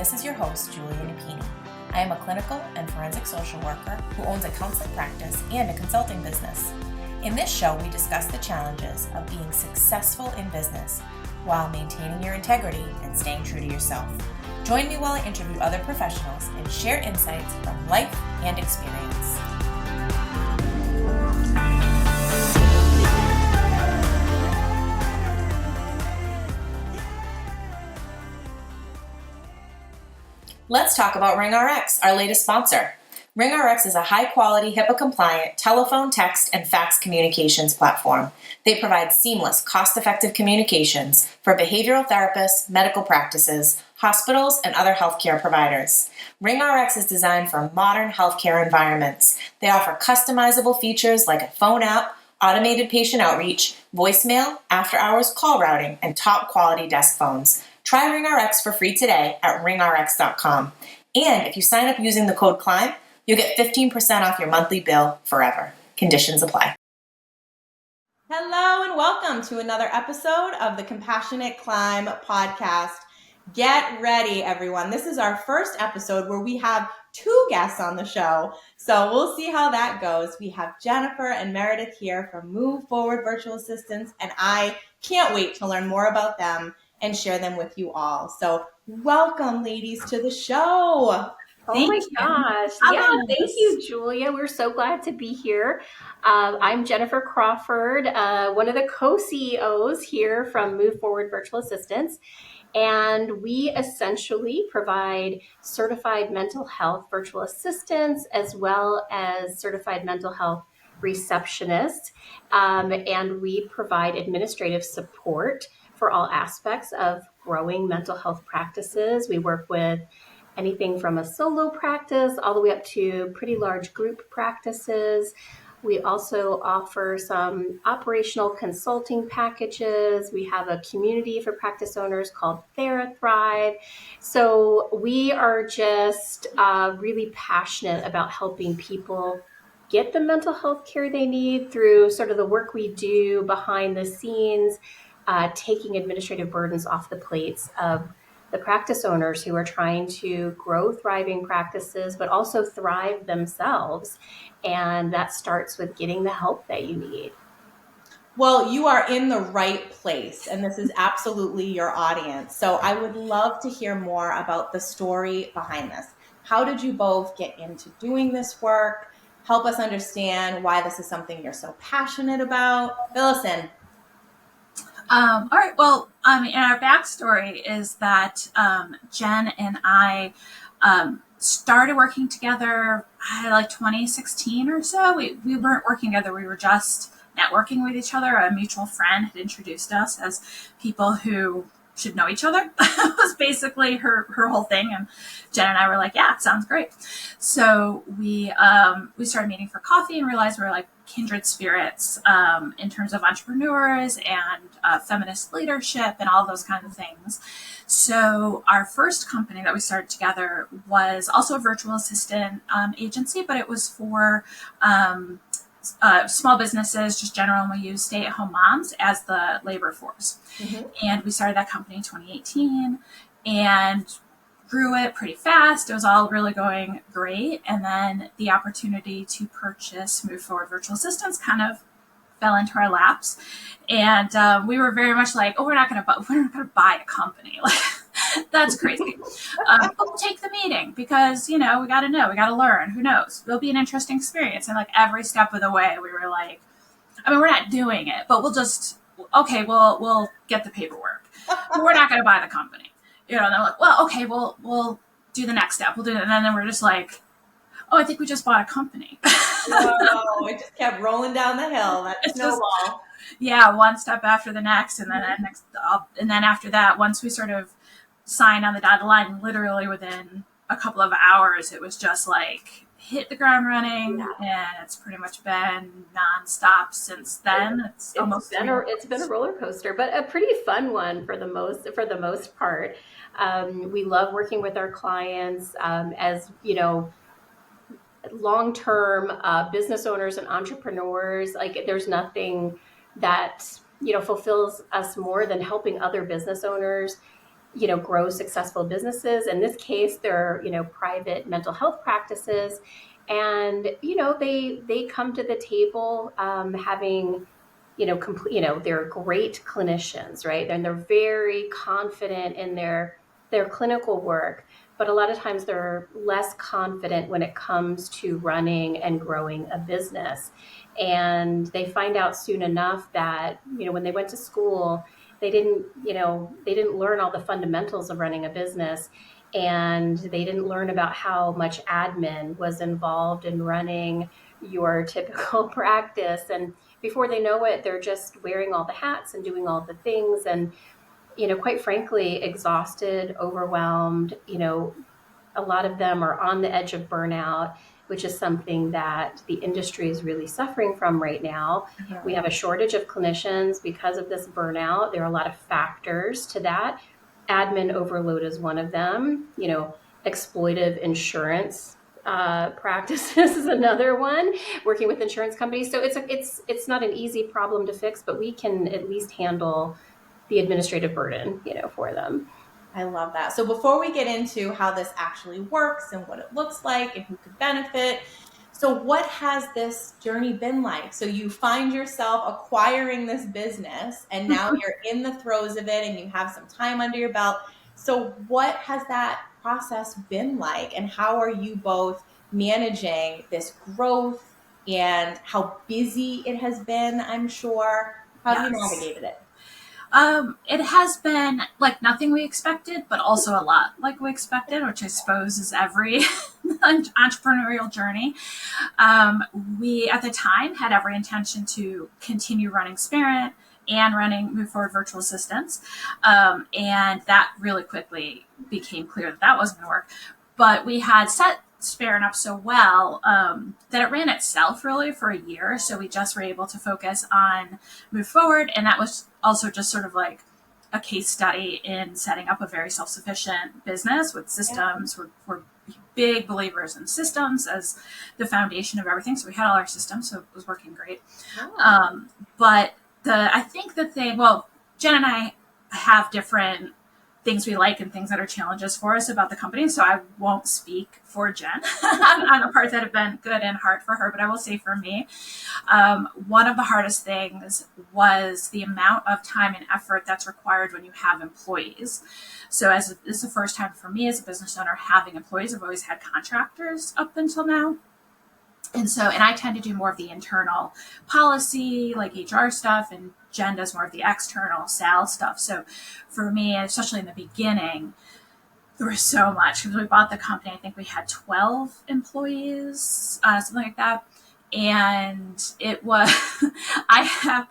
this is your host, Julia Eaton. I am a clinical and forensic social worker who owns a counseling practice and a consulting business. In this show, we discuss the challenges of being successful in business while maintaining your integrity and staying true to yourself. Join me while I interview other professionals and share insights from life and experience. Let's talk about RingRx, our latest sponsor. RingRx is a high-quality, HIPAA-compliant telephone, text, and fax communications platform. They provide seamless, cost-effective communications for behavioral therapists, medical practices, hospitals, and other healthcare providers. RingRx is designed for modern healthcare environments. They offer customizable features like a phone app, automated patient outreach, voicemail, after-hours call routing, and top-quality desk phones. Try RingRx for free today at ringrx.com. And if you sign up using the code CLIMB, you'll get 15% off your monthly bill forever. Conditions apply. Hello and welcome to another episode of the Compassionate Climb podcast. Get ready, everyone. This is our first episode where we have two guests on the show. So we'll see how that goes. We have Jennifer and Meredith here from Move Forward Virtual Assistants, and I can't wait to learn more about them and share them with you all. So welcome, ladies, to the show. Oh my gosh. Yeah, thank you, Julia. We're so glad to be here. I'm Jennifer Crawford, one of the co-CEOs here from Move Forward Virtual Assistants. And we essentially provide certified mental health virtual assistants as well as certified mental health receptionists. And we provide administrative support for all aspects of growing mental health practices. We work with anything from a solo practice all the way up to pretty large group practices. We also offer some operational consulting packages. We have a community for practice owners called TheraThrive. So we are just really passionate about helping people get the mental health care they need through sort of the work we do behind the scenes, taking administrative burdens off the plates of the practice owners who are trying to grow thriving practices, but also thrive themselves. And that starts with getting the help that you need. Well, you are in the right place, and this is absolutely your audience. So I would love to hear more about the story behind this. How did you both get into doing this work? Help us understand why this is something you're so passionate about. Fill us in. All right. Well, and our backstory is that Jen and I started working together like 2016 or so. We weren't working together. We were just networking with each other. A mutual friend had introduced us as people who should know each other. Was basically her whole thing. And Jen and I were like, yeah, it sounds great. So we started meeting for coffee and realized we were like kindred spirits in terms of entrepreneurs and feminist leadership and all those kinds of things. So our first company that we started together was also a virtual assistant agency, but it was for small businesses, just general, and we use stay-at-home moms as the labor force. Mm-hmm. And we started that company in 2018 and grew it pretty fast. It was all really going great. And then the opportunity to purchase Move Forward Virtual Assistants kind of fell into our laps. And we were very much like, oh, we're not going to buy a company. Like, that's crazy. But we'll take the meeting because, we got to learn. Who knows? It'll be an interesting experience. And like every step of the way, we were like, we're not doing it, but we'll get the paperwork. But we're not going to buy the company. And they're like, well, okay, we'll do the next step. We'll do it. And then we're just like, oh, I think we just bought a company. Whoa, it just kept rolling down the hill. That snowball. Yeah, one step after the next. And then and then after that, once we sort of signed on the dotted line, literally within a couple of hours, it was just like hit the ground running. Yeah. And it's pretty much been nonstop since then. It's been a roller coaster, but a pretty fun one for the most part. We love working with our clients as long-term business owners and entrepreneurs. Like there's nothing that fulfills us more than helping other business owners grow successful businesses. In this case, they're, private mental health practices. And, they come to the table having, they're great clinicians, right? And they're very confident in their clinical work. But a lot of times they're less confident when it comes to running and growing a business. And they find out soon enough that, when they went to school, they didn't learn all the fundamentals of running a business, and they didn't learn about how much admin was involved in running your typical practice. And before they know it, they're just wearing all the hats and doing all the things, and quite frankly, exhausted, overwhelmed. A lot of them are on the edge of burnout, which is something that the industry is really suffering from right now. Yeah. We have a shortage of clinicians because of this burnout. There are a lot of factors to that. Admin overload is one of them. Exploitive insurance practices is another one. Working with insurance companies, so it's not an easy problem to fix, but we can at least handle the administrative burden, for them. I love that. So before we get into how this actually works and what it looks like and who could benefit, so what has this journey been like? So you find yourself acquiring this business and now you're in the throes of it and you have some time under your belt. So what has that process been like, and how are you both managing this growth and how busy it has been, I'm sure? How have you navigated it? It has been like nothing we expected, but also a lot like we expected, which I suppose is every entrepreneurial journey. We, at the time, had every intention to continue running Spirit and running Move Forward Virtual Assistants. And that really quickly became clear that wasn't going to work. But we had set Spirit up so well that it ran itself really for a year. So we just were able to focus on Move Forward. And that was also just sort of like a case study in setting up a very self-sufficient business with systems. Yeah. We're big believers in systems as the foundation of everything. So we had all our systems, so it was working great. Oh. But I think that Jen and I have different things we like and things that are challenges for us about the company. So I won't speak for Jen on the parts that have been good and hard for her, but I will say for me, one of the hardest things was the amount of time and effort that's required when you have employees. So this is the first time for me as a business owner having employees. I've always had contractors up until now. And I tend to do more of the internal policy, like HR stuff, and Jen does more of the external sales stuff. So for me, especially in the beginning, there was so much. Because we bought the company, I think we had 12 employees, something like that. And it was, I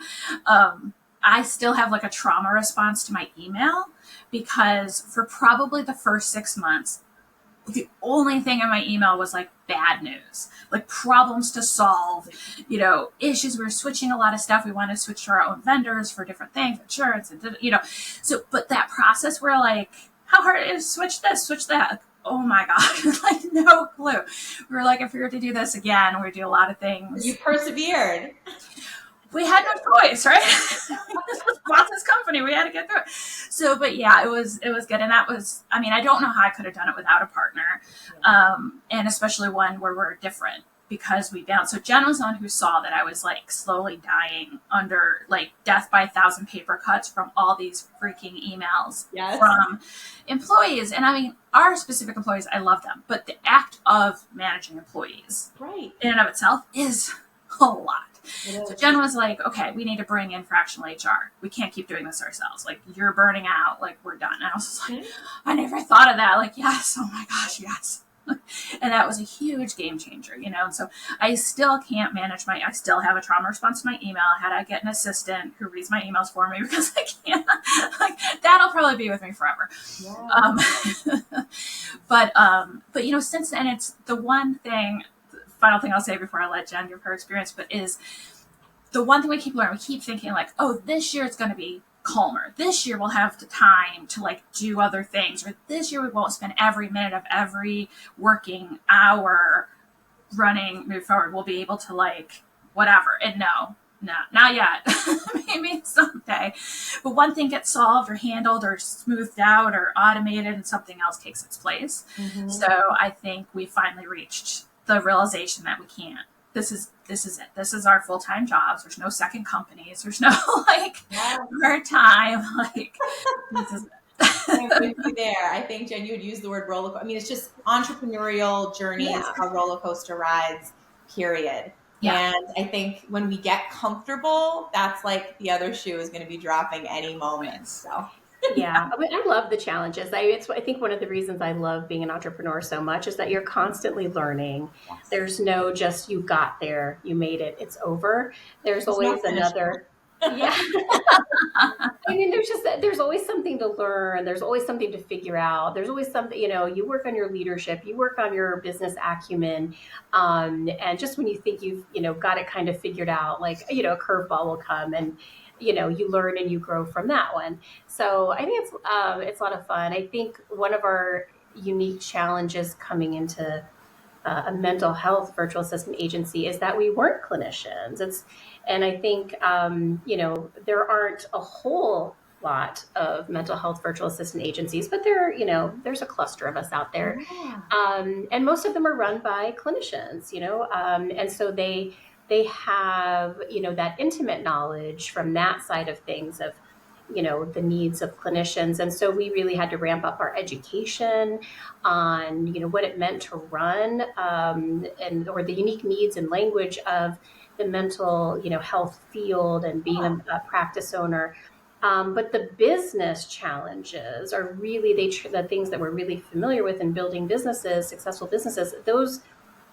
still have like a trauma response to my email, because for probably the first 6 months, the only thing in my email was like bad news, like problems to solve, issues. We were switching a lot of stuff. We wanted to switch to our own vendors for different things, insurance, and so, but that process where like, how hard it is to switch this, switch that. Like, oh my God, like no clue. We were like, if we were to do this again, we'd do a lot of things. You persevered. We had no choice, right? We just bought this company. We had to get through it. So, but yeah, it was good. And that was, I don't know how I could have done it without a partner. And especially one where we're different, because we balanced. So Jen was the one who saw that I was like slowly dying under like death by 1,000 paper cuts from all these freaking emails from employees. And our specific employees, I love them, but the act of managing employees in and of itself is a lot. So Jen was like, okay, we need to bring in fractional HR. We can't keep doing this ourselves. Like, you're burning out. Like, we're done. And I was just like, I never thought of that. Like, yes. Oh my gosh, yes. And that was a huge game changer, And so I still can't manage I still have a trauma response to my email. I had to get an assistant who reads my emails for me, because I can't, like, that'll probably be with me forever. Yeah. But since then, it's the final thing I'll say before I let Jen give her experience, but is the one thing we keep learning. We keep thinking like, oh, this year it's going to be calmer. This year we'll have the time to like do other things, or this year we won't spend every minute of every working hour running Move Forward. We'll be able to like whatever. And no, No, not yet. Maybe someday. But one thing gets solved or handled or smoothed out or automated and something else takes its place. Mm-hmm. So I think we finally reached the realization that we can't. This is it. This is our full-time jobs. There's no second companies. There's no part time. This is it. I'm with you there. I think, Jen, you would use the word roller coaster. I mean, it's just entrepreneurial journeys are roller coaster rides, period. Yeah. And I think when we get comfortable, that's like the other shoe is going to be dropping any moment. So. Yeah, I mean, I love the challenges. I think one of the reasons I love being an entrepreneur so much is that you're constantly learning. Yes. There's no just you got there, you made it, it's over. There's always another. Yeah. I mean, there's always something to learn. There's always something to figure out. There's always something, you work on your leadership, you work on your business acumen. And just when you think you've, got it kind of figured out, like, a curveball will come and, you learn and you grow from that one. So I think it's a lot of fun. I think one of our unique challenges coming into a mental health virtual assistant agency is that we weren't clinicians. And I think, there aren't a whole lot of mental health virtual assistant agencies, but there's a cluster of us out there. Yeah. And most of them are run by clinicians, and so they have, that intimate knowledge from that side of things of, the needs of clinicians. And so we really had to ramp up our education on, what it meant to run or the unique needs and language of the mental, health field and being a practice owner. But the business challenges are really the things that we're really familiar with in building businesses, successful businesses. Those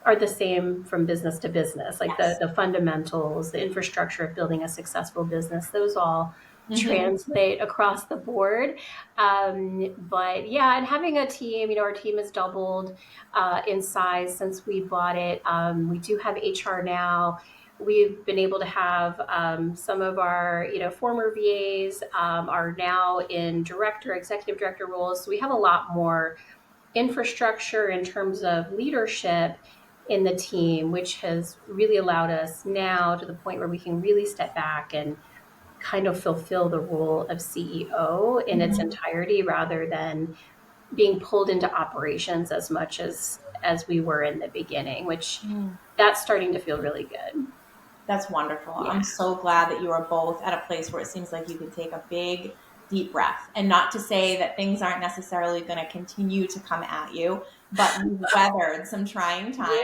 are the same from business to business, like yes. the fundamentals, the infrastructure of building a successful business. Those all translate across the board. But yeah, and having a team, our team has doubled in size since we bought it. We do have HR now. We've been able to have some of our, former VAs are now in executive director roles. So we have a lot more infrastructure in terms of leadership in the team, which has really allowed us now to the point where we can really step back and kind of fulfill the role of CEO in its entirety rather than being pulled into operations as much as we were in the beginning, which that's starting to feel really good. That's wonderful. Yeah. I'm so glad that you are both at a place where it seems like you can take a big, deep breath, and not to say that things aren't necessarily going to continue to come at you, but you've weathered some trying times.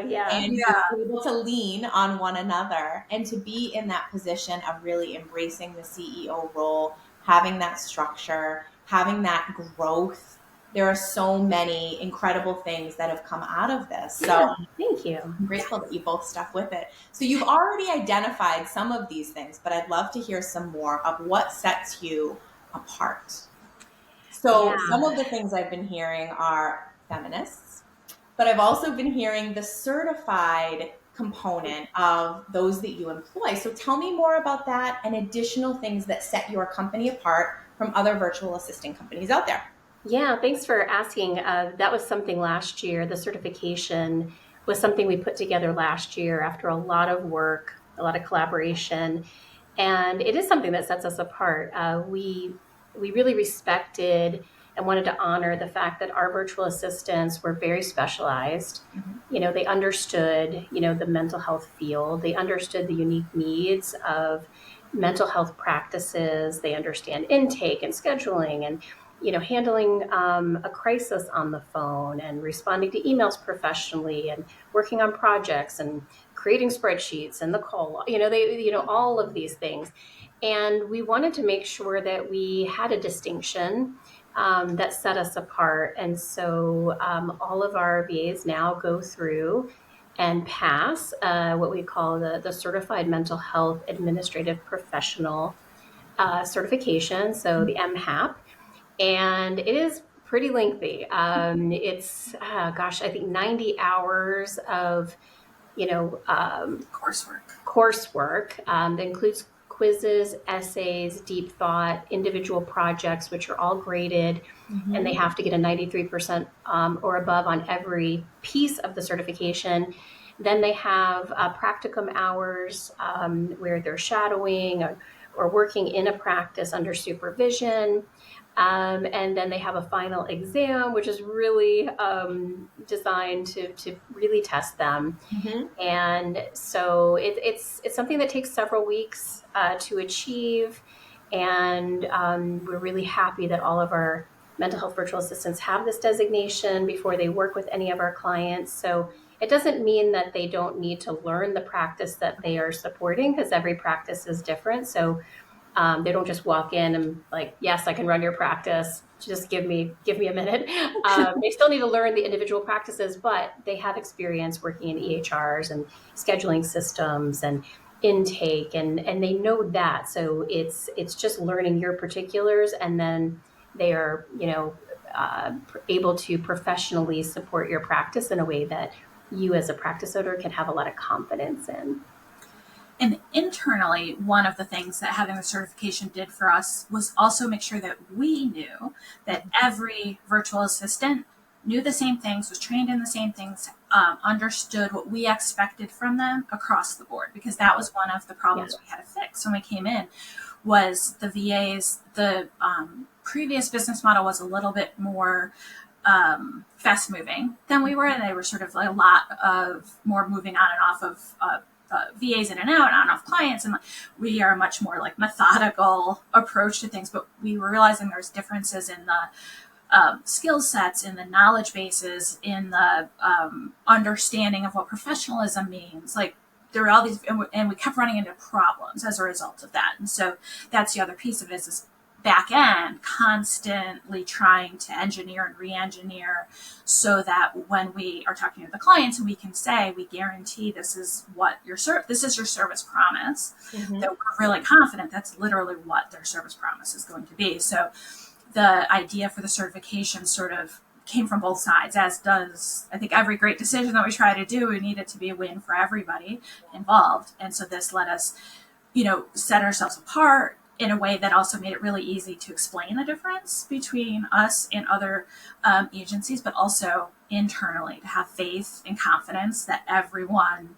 Yeah. And you're able to lean on one another and to be in that position of really embracing the CEO role, having that structure, having that growth. There are so many incredible things that have come out of this. So thank you. I'm grateful that you both stuck with it. So you've already identified some of these things, but I'd love to hear some more of what sets you apart. So some of the things I've been hearing are feminists, but I've also been hearing the certified component of those that you employ. So tell me more about that and additional things that set your company apart from other virtual assistant companies out there. Yeah, thanks for asking. That was something last year. The certification was something we put together last year after a lot of work, a lot of collaboration, and it is something that sets us apart. We really respected and wanted to honor the fact that our virtual assistants were very specialized. They understood, the mental health field. They understood the unique needs of mental health practices. They understand intake and scheduling and handling a crisis on the phone and responding to emails professionally and working on projects and creating spreadsheets and the call, all of these things. And we wanted to make sure that we had a distinction that set us apart. And so all of our VAs now go through and pass what we call the Certified Mental Health Administrative Professional certification, so the MHAP. And it is pretty lengthy. It's, I think 90 hours of, coursework that includes quizzes, essays, deep thought, individual projects, which are all graded, and they have to get a 93% or above on every piece of the certification. Then they have practicum hours where they're shadowing or working in a practice under supervision. And then they have a final exam, which is really designed to really test them. And so it's something that takes several weeks to achieve. And we're really happy that all of our mental health virtual assistants have this designation before they work with any of our clients. So it doesn't mean that they don't need to learn the practice that they are supporting, because every practice is different. So they don't just walk in and like, yes, I can run your practice. Just give me a minute. They still need to learn the individual practices, but they have experience working in EHRs and scheduling systems and intake, and they know that. So it's just learning your particulars, and then they are, able to professionally support your practice in a way that you as a practice owner can have a lot of confidence in. And internally, one of the things that having the certification did for us was also make sure that we knew that every virtual assistant knew the same things, was trained in the same things, understood what we expected from them across the board, because that was one of the problems we had to fix when we came in. Was the VAs, the previous business model was a little bit more fast moving than we were, and they were sort of like a lot of more moving on and off of VAs in and out, on and off clients, and we are a much more like methodical approach to things. But we were realizing there's differences in the skill sets, in the knowledge bases, in the understanding of what professionalism means. Like there were all these, and we kept running into problems as a result of that. And so that's the other piece of it, is back end constantly trying to engineer and re-engineer so that when we are talking to the clients and we can say, we guarantee this is what this is your service promise, that we're really confident that's literally what their service promise is going to be. So the idea for the certification sort of came from both sides, as does, I think, every great decision that we try to do. We need it to be a win for everybody involved. And so this let us, set ourselves apart in a way that also made it really easy to explain the difference between us and other agencies, but also internally to have faith and confidence that everyone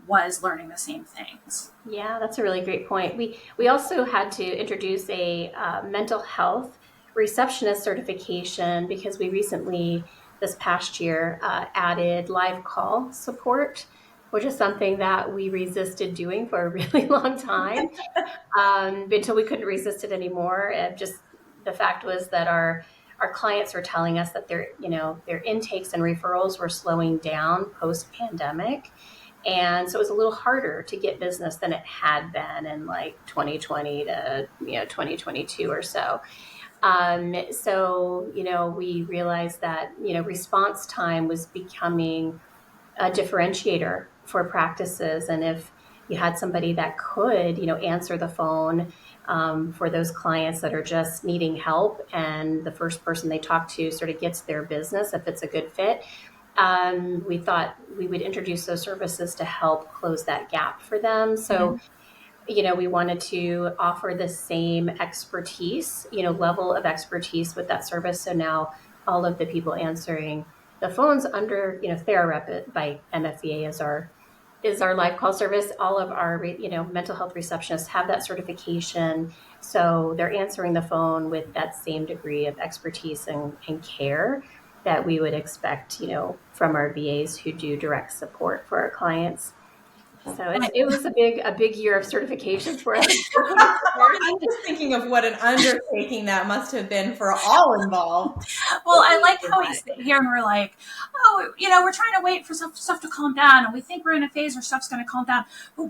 was learning the same things. Yeah, that's a really great point. We also had to introduce a mental health receptionist certification, because we recently, this past year, added live call support, which is something that we resisted doing for a really long time until we couldn't resist it anymore. Just the fact was that our clients were telling us that their intakes and referrals were slowing down post-pandemic. And so it was a little harder to get business than it had been in like 2020 to 2022 or so. So we realized that response time was becoming a differentiator for practices, and if you had somebody that could answer the phone for those clients that are just needing help, and the first person they talk to sort of gets their business, if it's a good fit, we thought we would introduce those services to help close that gap for them. So we wanted to offer the same expertise, level of expertise with that service. So now all of the people answering the phones under, TheraRep by MFVA is our live call service. All of our, mental health receptionists have that certification. So they're answering the phone with that same degree of expertise and care that we would expect, from our VAs who do direct support for our clients. So it was a big year of certifications for us. I'm just thinking of what an undertaking that must have been for all involved. Well, I like how we sit here and we're like, oh, we're trying to wait for stuff to calm down, and we think we're in a phase where stuff's going to calm down. But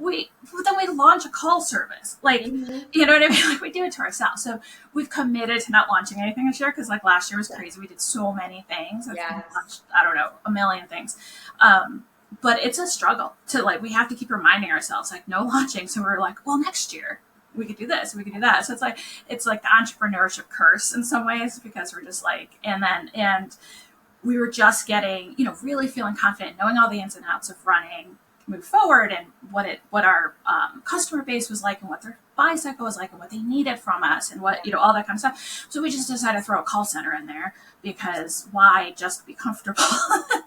then we launch a call service, like, you know what I mean? Like we do it to ourselves. So we've committed to not launching anything this year, because like last year was crazy. We did so many things. We launched, I don't know, a million things. But it's a struggle to we have to keep reminding ourselves like no launching. So we're like, well, next year we could do this, we could do that. So it's like the entrepreneurship curse in some ways, because we're just like, and we were just getting, really feeling confident, knowing all the ins and outs of running, move forward, and what our customer base was like, and what their bicycle was like and what they needed from us and what, all that kind of stuff. So we just decided to throw a call center in there because why just be comfortable?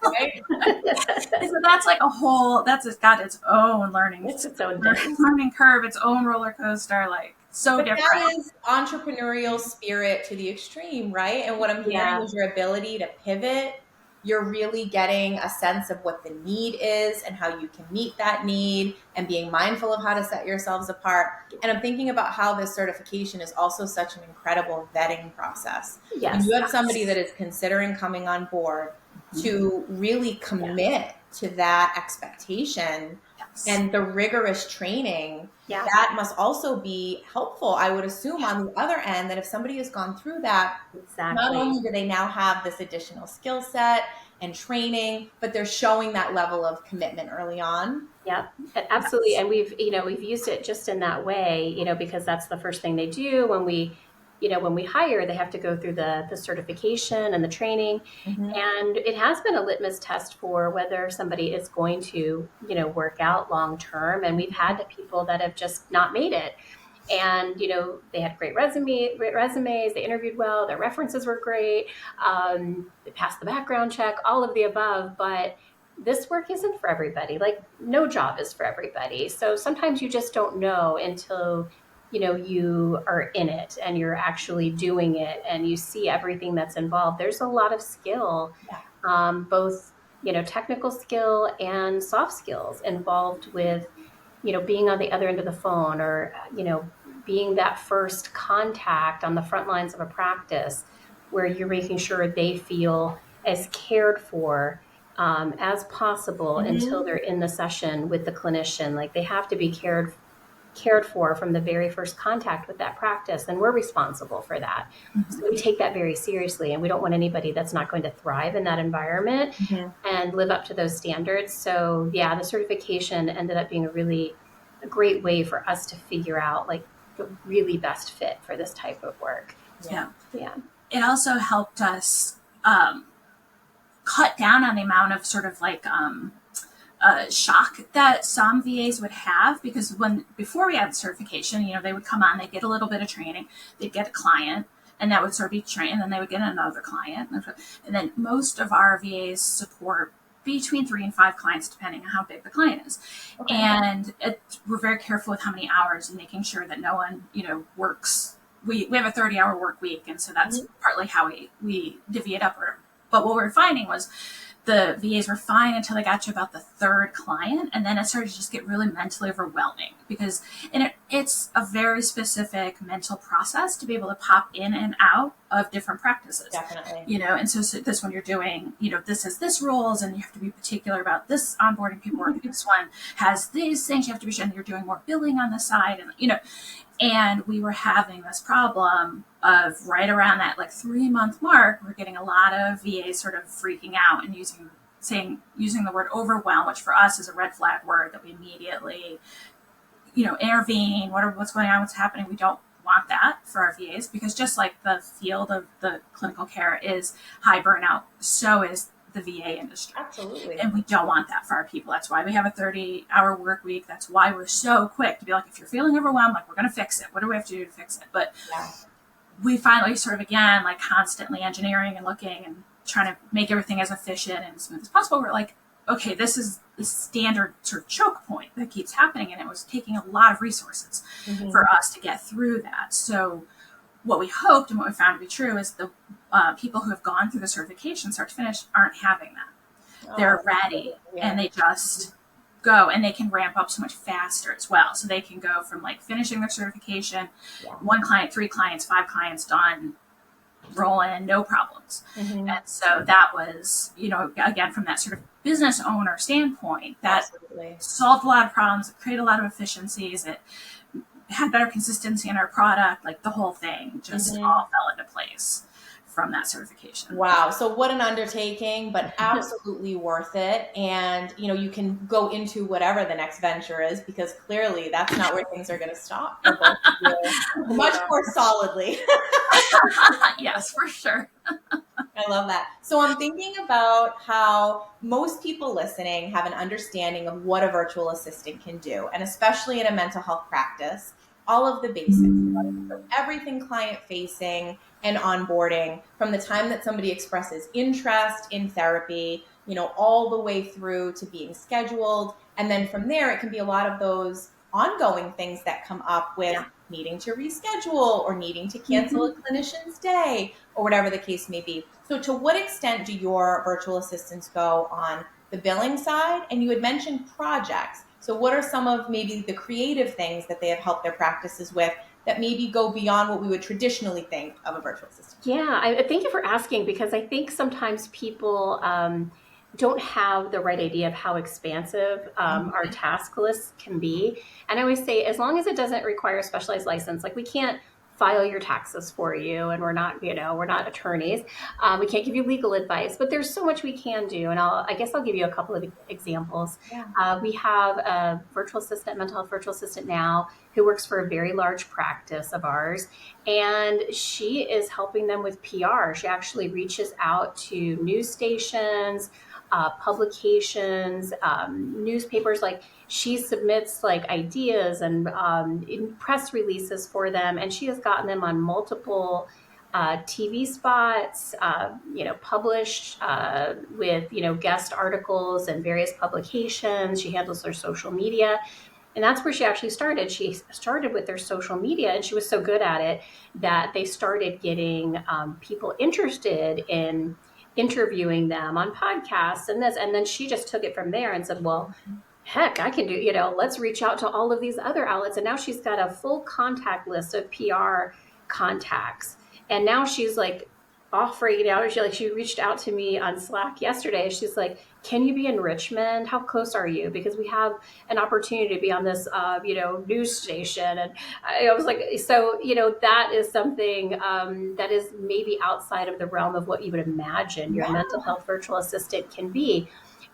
Right? So that's like that's got its own its own learning curve, its own roller coaster, like so different. That is entrepreneurial spirit to the extreme, right? And what I'm hearing is your ability to pivot. You're really getting a sense of what the need is and how you can meet that need and being mindful of how to set yourselves apart. And I'm thinking about how this certification is also such an incredible vetting process. Yes. And you have somebody that is considering coming on board to really commit to that expectation and the rigorous training. That must also be helpful, I would assume, on the other end, that if somebody has gone through that, not only do they now have this additional skill set and training, but they're showing that level of commitment early on. Yeah, absolutely. And we've used it just in that way, because that's the first thing they do when we hire. They have to go through the certification and the training. And it has been a litmus test for whether somebody is going to, work out long term. And we've had people that have just not made it. And, they had great resumes, they interviewed well, their references were great, they passed the background check, all of the above. But this work isn't for everybody. Like, no job is for everybody. So sometimes you just don't know until you are in it and you're actually doing it and you see everything that's involved. There's a lot of skill, both, technical skill and soft skills involved with, being on the other end of the phone or, being that first contact on the front lines of a practice where you're making sure they feel as cared for as possible until they're in the session with the clinician. Like, they have to be cared for from the very first contact with that practice, and we're responsible for that. So we take that very seriously, and we don't want anybody that's not going to thrive in that environment and live up to those standards. So the certification ended up being a great way for us to figure out like the really best fit for this type of work. It also helped us cut down on the amount of sort of like shock that some VAs would have, because before we had the certification, they would come on, they'd get a little bit of training, they'd get a client, and that would sort of be trained, and then they would get another client. And then most of our VAs support between 3 and 5 clients, depending on how big the client is. And we're very careful with how many hours and making sure that no one, works. We have a 30-hour work week, and so that's partly how we divvy it up. But what we're finding was the VAs were fine until they got to about the 3rd client, and then it started to just get really mentally overwhelming because it's a very specific mental process to be able to pop in and out of different practices. Definitely. And so this one you're doing, this has this rules, and you have to be particular about this onboarding paperwork. This one has these things you have to be sure, and you're doing more billing on the side, and we were having this problem of right around that like 3-month mark, we're getting a lot of VAs sort of freaking out and using the word overwhelm, which for us is a red flag word that we immediately, intervene. What's going on? What's happening? We don't want that for our VAs, because just like the field of the clinical care is high burnout, so is the VA industry. Absolutely. And we don't want that for our people. That's why we have a 30-hour work week. That's why we're so quick to be like, if you're feeling overwhelmed, like, we're going to fix it. What do we have to do to fix it? But we finally sort of, again, like constantly engineering and looking and trying to make everything as efficient and as smooth as possible. We're like, okay, this is the standard sort of choke point that keeps happening. And it was taking a lot of resources for us to get through that. So what we hoped and what we found to be true is the people who have gone through the certification start to finish aren't having that. They're ready and they just go, and they can ramp up so much faster as well. So they can go from like finishing their certification, 1 client, 3 clients, 5 clients done, rolling, no problems. And so that was, again, from that sort of business owner standpoint, that solved a lot of problems, it created a lot of efficiencies, it had better consistency in our product, like the whole thing just all fell into place from that certification. Wow. So what an undertaking, but absolutely worth it. And, you can go into whatever the next venture is, because clearly that's not where things are going to stop for both of you. Much more solidly. Yes, for sure. I love that. So I'm thinking about how most people listening have an understanding of what a virtual assistant can do, and especially in a mental health practice. all of the basics. So everything client facing and onboarding, from the time that somebody expresses interest in therapy, all the way through to being scheduled. And then from there, it can be a lot of those ongoing things that come up with needing to reschedule or needing to cancel a clinician's day or whatever the case may be. So to what extent do your virtual assistants go on the billing side? And you had mentioned projects. So what are some of maybe the creative things that they have helped their practices with that maybe go beyond what we would traditionally think of a virtual assistant? Yeah, thank you for asking, because I think sometimes people don't have the right idea of how expansive our task lists can be. And I always say, as long as it doesn't require a specialized license, like we can't file your taxes for you, and we're not attorneys. We can't give you legal advice, but there's so much we can do. And I guess I'll give you a couple of examples. Yeah. We have a mental health virtual assistant now, who works for a very large practice of ours, and she is helping them with PR. She actually reaches out to news stations, publications, newspapers. Like, she submits like ideas and press releases for them, and she has gotten them on multiple TV spots, published with guest articles and various publications. She handles their social media. And that's where she actually started. She started with their social media, and she was so good at it that they started getting people interested in interviewing them on podcasts and this. And then she just took it from there and said, well, heck, I can do, let's reach out to all of these other outlets. And now she's got a full contact list of PR contacts. And now she's like offering it out. She reached out to me on Slack yesterday. She's like, can you be in Richmond? How close are you? Because we have an opportunity to be on this, news station. And I was like, so, that is something that is maybe outside of the realm of what you would imagine your mental health virtual assistant can be.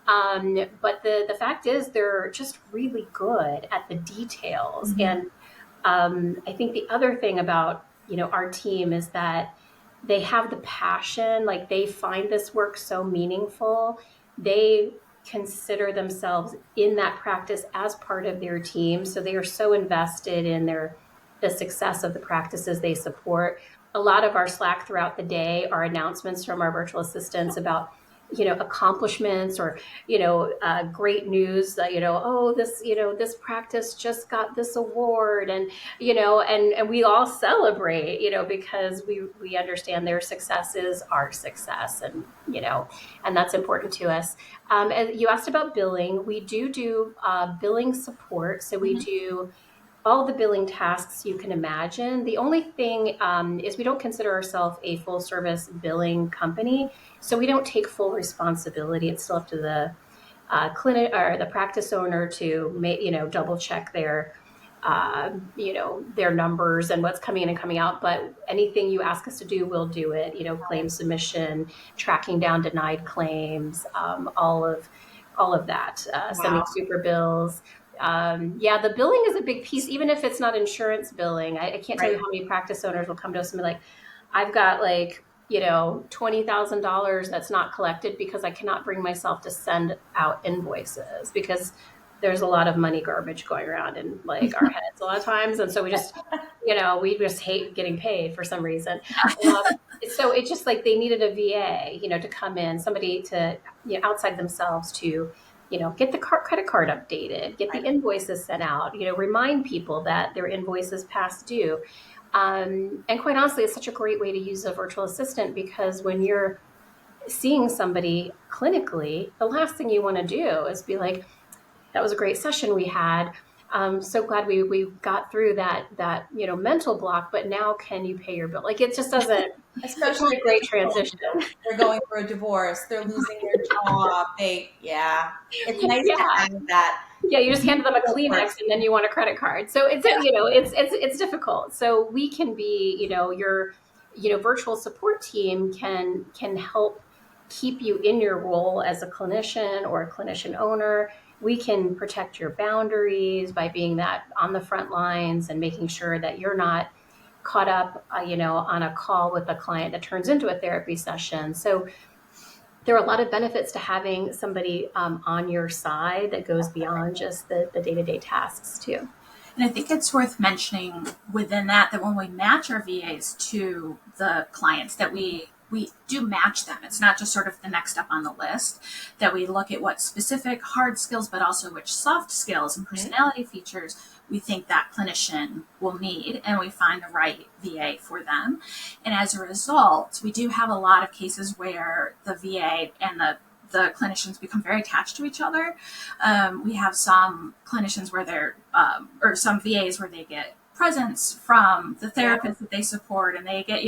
But the fact is, they're just really good at the details. And I think the other thing about, our team is that they have the passion. Like, they find this work so meaningful. They consider themselves in that practice as part of their team. So they are so invested in the success of the practices they support. A lot of our Slack throughout the day are announcements from our virtual assistants about accomplishments or, great news that, this practice just got this award, and, and we all celebrate, because we understand their success is our success, and, and that's important to us. And you asked about billing. We do billing support. So we do all the billing tasks you can imagine. The only thing is we don't consider ourselves a full service billing company. So we don't take full responsibility. It's still up to the clinic or the practice owner to double check their numbers and what's coming in and coming out. But anything you ask us to do, we'll do it. Claim submission, tracking down denied claims, all of that, sending super bills. The billing is a big piece, even if it's not insurance billing. I can't tell you how many practice owners will come to us and be like, I've got $20,000 that's not collected because I cannot bring myself to send out invoices, because there's a lot of money garbage going around in our heads a lot of times. And so we just, we just hate getting paid for some reason. So it's just like they needed a VA, to come in, somebody to, outside themselves to, get the credit card updated, get the invoices sent out, remind people that their invoice is past due. And quite honestly, it's such a great way to use a virtual assistant, because when you're seeing somebody clinically, the last thing you want to do is be like, that was a great session we had. So glad we got through that mental block, but now can you pay your bill? Like, it just doesn't, especially a great transition. They're going through a divorce, they're losing their job. It's nice to have that. Yeah, you just hand them a Kleenex and then you want a credit card. So it's it's difficult. So we can be, your virtual support team can help keep you in your role as a clinician or a clinician owner. We can protect your boundaries by being that on the front lines and making sure that you're not caught up, on a call with a client that turns into a therapy session. So there are a lot of benefits to having somebody on your side that goes beyond just the day-to-day tasks too. And I think it's worth mentioning within that when we match our VAs to the clients, that we do match them. It's not just sort of the next up on the list, that we look at what specific hard skills, but also which soft skills and personality features we think that clinician will need, and we find the right VA for them. And as a result, we do have a lot of cases where the VA and the clinicians become very attached to each other. We have some clinicians where they're, or some VAs where they get presence from the therapist that they support, and they get,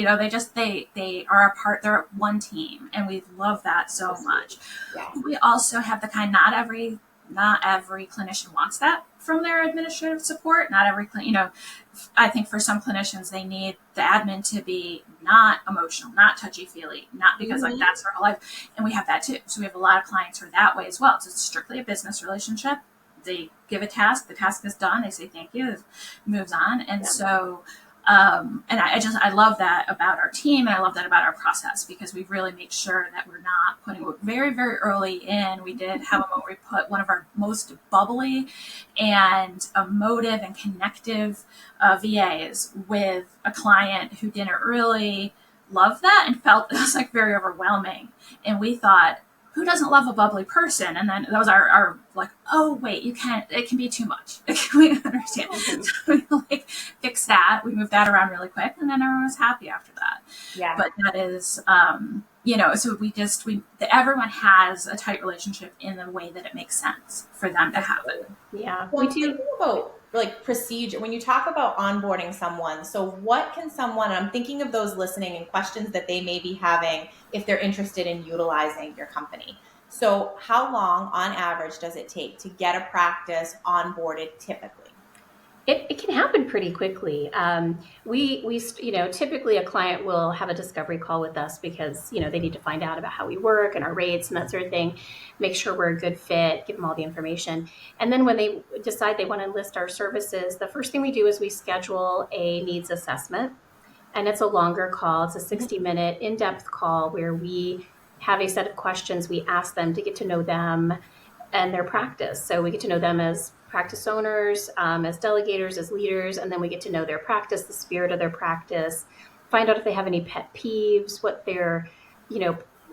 they are a part, they're one team, and we love that so much. Yeah. We also have the kind, not every clinician wants that from their administrative support. Not every, I think for some clinicians, they need the admin to be not emotional, not touchy-feely, not because like that's their whole life. And we have that too. So we have a lot of clients who are that way as well. So it's strictly a business relationship. They give a task, the task is done, they say thank you, it moves on. And so, and I love that about our team, and I love that about our process, because we really make sure that we're not putting very, very early in. We did have a moment where we put one of our most bubbly and emotive and connective VAs with a client who didn't really love that and felt it was like very overwhelming. And we thought, who doesn't love a bubbly person? And then that was our like, oh wait, you can't, it can be too much. We understand. So we fix that. We moved that around really quick, and then everyone was happy after that. Yeah. But that is, so everyone has a tight relationship in the way that it makes sense for them to have it. Yeah. Well, we do about procedure, when you talk about onboarding someone, so what can someone, I'm thinking of those listening and questions that they may be having if they're interested in utilizing your company. So how long on average does it take to get a practice onboarded typically? It can happen pretty quickly. We typically a client will have a discovery call with us because, they need to find out about how we work and our rates and that sort of thing, make sure we're a good fit, give them all the information. And then when they decide they want to enlist our services, the first thing we do is we schedule a needs assessment. And it's a longer call. It's a 60-minute in-depth call where we have a set of questions. We ask them to get to know them and their practice. So we get to know them as practice owners, as delegators, as leaders, and then we get to know their practice, the spirit of their practice, find out if they have any pet peeves, what they're,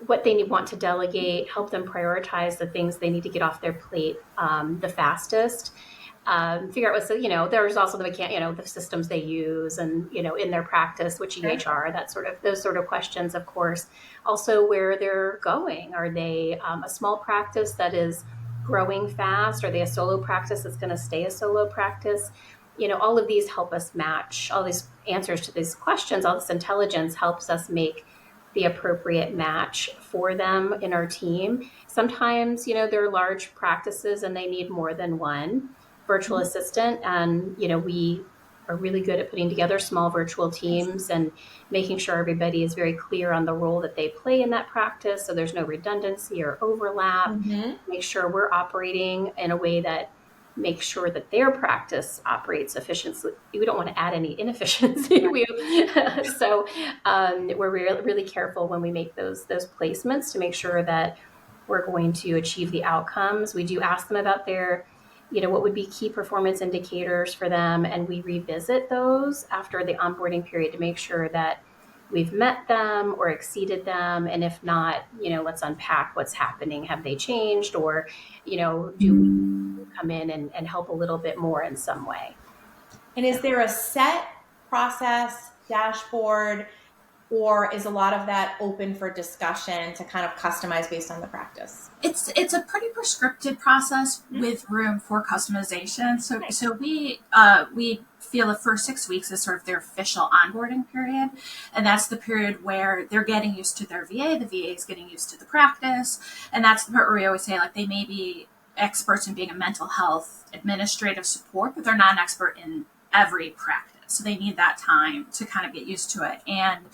what they want to delegate, help them prioritize the things they need to get off their plate the fastest. Figure out what's, there's also the systems they use and, in their practice, which EHR, those sort of questions, of course. Also where they're going. Are they a small practice that is growing fast? Are they a solo practice that's going to stay a solo practice? All of these help us match, all these answers to these questions, all this intelligence helps us make the appropriate match for them in our team. Sometimes, they're large practices and they need more than one virtual assistant. And, we are really good at putting together small virtual teams and making sure everybody is very clear on the role that they play in that practice. So there's no redundancy or overlap. Make sure we're operating in a way that makes sure that their practice operates efficiently. We don't want to add any inefficiency. So we're really careful when we make those placements to make sure that we're going to achieve the outcomes. We do ask them about their what would be key performance indicators for them. And we revisit those after the onboarding period to make sure that we've met them or exceeded them. And if not, let's unpack what's happening. Have they changed? Or, do we come in and help a little bit more in some way? And is there a set process, dashboard, or is a lot of that open for discussion to kind of customize based on the practice? It's a pretty prescriptive process with room for customization. So we feel the first 6 weeks is sort of their official onboarding period. And that's the period where they're getting used to their VA, the VA is getting used to the practice. And that's the part where we always say, they may be experts in being a mental health administrative support, but they're not an expert in every practice. So they need that time to kind of get used to it. And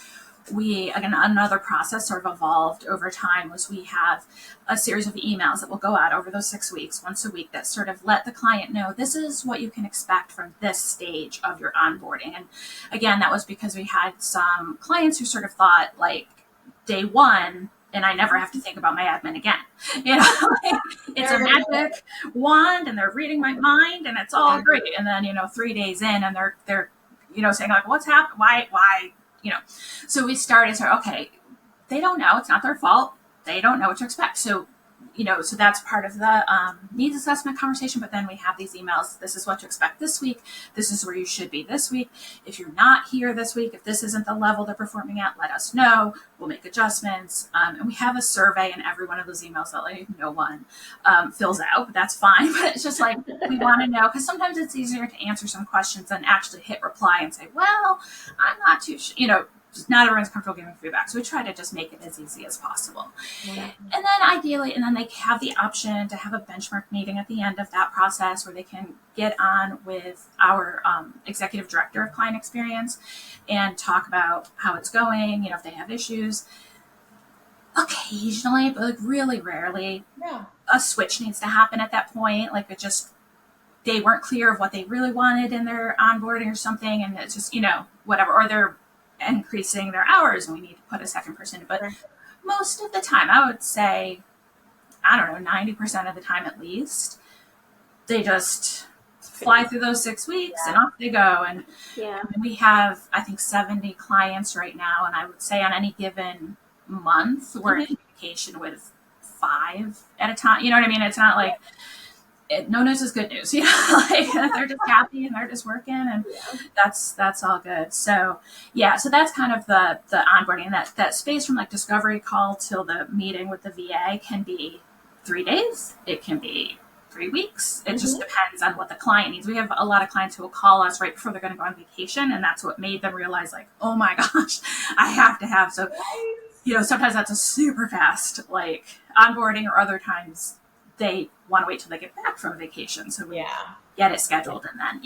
another process sort of evolved over time was we have a series of emails that will go out over those 6 weeks, once a week, that sort of let the client know this is what you can expect from this stage of your onboarding. And again, that was because we had some clients who sort of thought day one, and I never have to think about my admin again. It's a magic wand, and they're reading my mind, and it's all great. And then 3 days in, and they're saying like, what's happened? Why? So we started. So okay, they don't know. It's not their fault. They don't know what to expect. So so that's part of the needs assessment conversation. But then we have these emails. This is what to expect this week. This is where you should be this week. If you're not here this week, if this isn't the level they're performing at, let us know. We'll make adjustments. And we have a survey in every one of those emails that no one fills out. But that's fine. But it's just like we want to know, because sometimes it's easier to answer some questions than actually hit reply and say, well, I'm not too sure. Just not everyone's comfortable giving feedback. So we try to just make it as easy as possible. And then ideally, and then they have the option to have a benchmark meeting at the end of that process where they can get on with our executive director of client experience and talk about how it's going, if they have issues. Occasionally, but like really rarely, a switch needs to happen at that point. Like they weren't clear of what they really wanted in their onboarding or something. And it's just, whatever, or they're increasing their hours and we need to put a second person in. But most of the time, I would say, 90% of the time at least, they just fly through those 6 weeks and off they go. And we have, I think, 70 clients right now. And I would say on any given month, we're in communication with 5 at a time. You know what I mean? It's not like, no news is good news, they're just happy and they're just working, and that's all good. So so that's kind of the onboarding, and that space from like discovery call till the meeting with the VA can be 3 days, it can be 3 weeks. It just depends on what the client needs. We have a lot of clients who will call us right before they're going to go on vacation, and that's what made them realize like, oh my gosh, I have to have. So sometimes that's a super fast like onboarding, or other times they want to wait till they get back from vacation. So we get it scheduled, and then,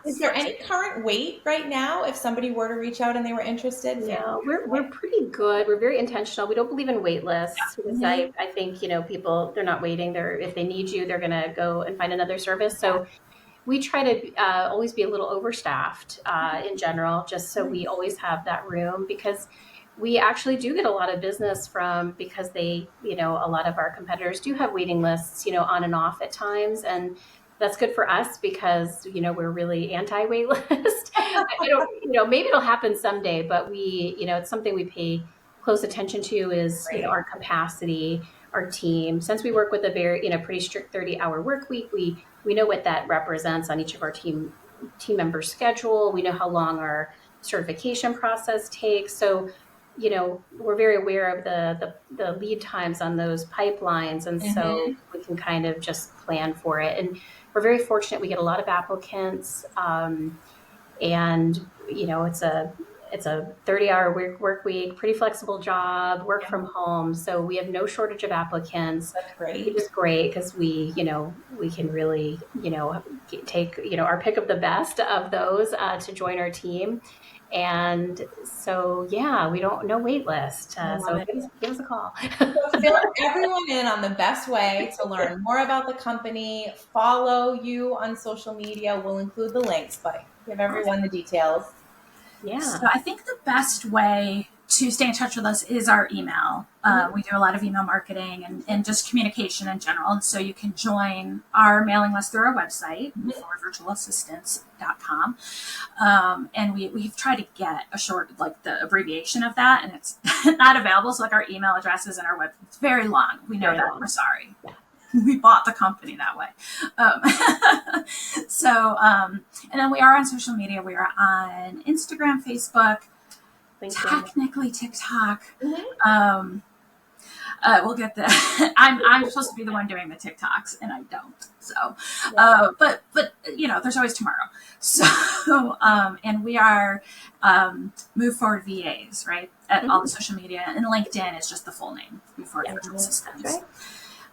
Is there any current wait right now if somebody were to reach out and they were interested? We're pretty good. We're very intentional. We don't believe in wait lists because I think, people, they're not waiting. If they need you, they're going to go and find another service. So we try to always be a little overstaffed in general, just so we always have that room, because we actually do get a lot of business because they, a lot of our competitors do have waiting lists, on and off at times. And that's good for us because, we're really anti-wait list. Maybe it'll happen someday, but it's something we pay close attention to is, our capacity, our team. Since we work with a very, pretty strict 30-hour work week, we know what that represents on each of our team members' schedule. We know how long our certification process takes. So, we're very aware of the lead times on those pipelines. And so we can kind of just plan for it. And we're very fortunate. We get a lot of applicants. And, it's a 30-hour work week, pretty flexible job, work from home. So we have no shortage of applicants. That's great. It is great because we can really, take, our pick of the best of those to join our team. And so, we don't no wait list. So give us a call. So fill everyone in on the best way to learn more about the company, follow you on social media. We'll include the links, but give everyone the details. So I think the best way to stay in touch with us is our email. We do a lot of email marketing and just communication in general. And so you can join our mailing list through our website, virtualassistants.com. And we've tried to get a short, like the abbreviation of that, and it's not available. So like our email addresses and our website, it's very long. We know that. We're sorry. Yeah. We bought the company that way. And then we are on social media. We are on Instagram, Facebook, technically TikTok. We'll get the. I'm supposed to be the one doing the TikToks, and I don't. So, but there's always tomorrow. So, and we are Move Forward VAs, right? At all the social media, and LinkedIn is just the full name, Move Forward Virtual Assistants. Right.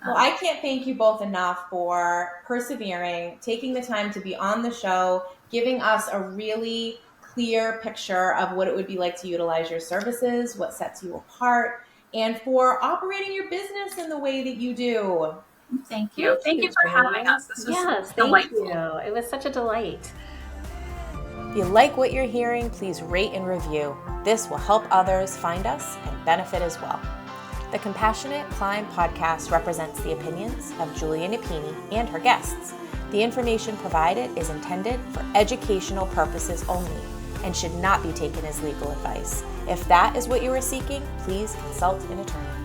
Well, I can't thank you both enough for persevering, taking the time to be on the show, giving us a really clear picture of what it would be like to utilize your services, what sets you apart, and for operating your business in the way that you do. Thank you. Thank you for having us. This was delightful. Thank you. It was such a delight. If you like what you're hearing, please rate and review. This will help others find us and benefit as well. The Compassionate Climb podcast represents the opinions of Julia Napini and her guests. The information provided is intended for educational purposes only and should not be taken as legal advice. If that is what you are seeking, please consult an attorney.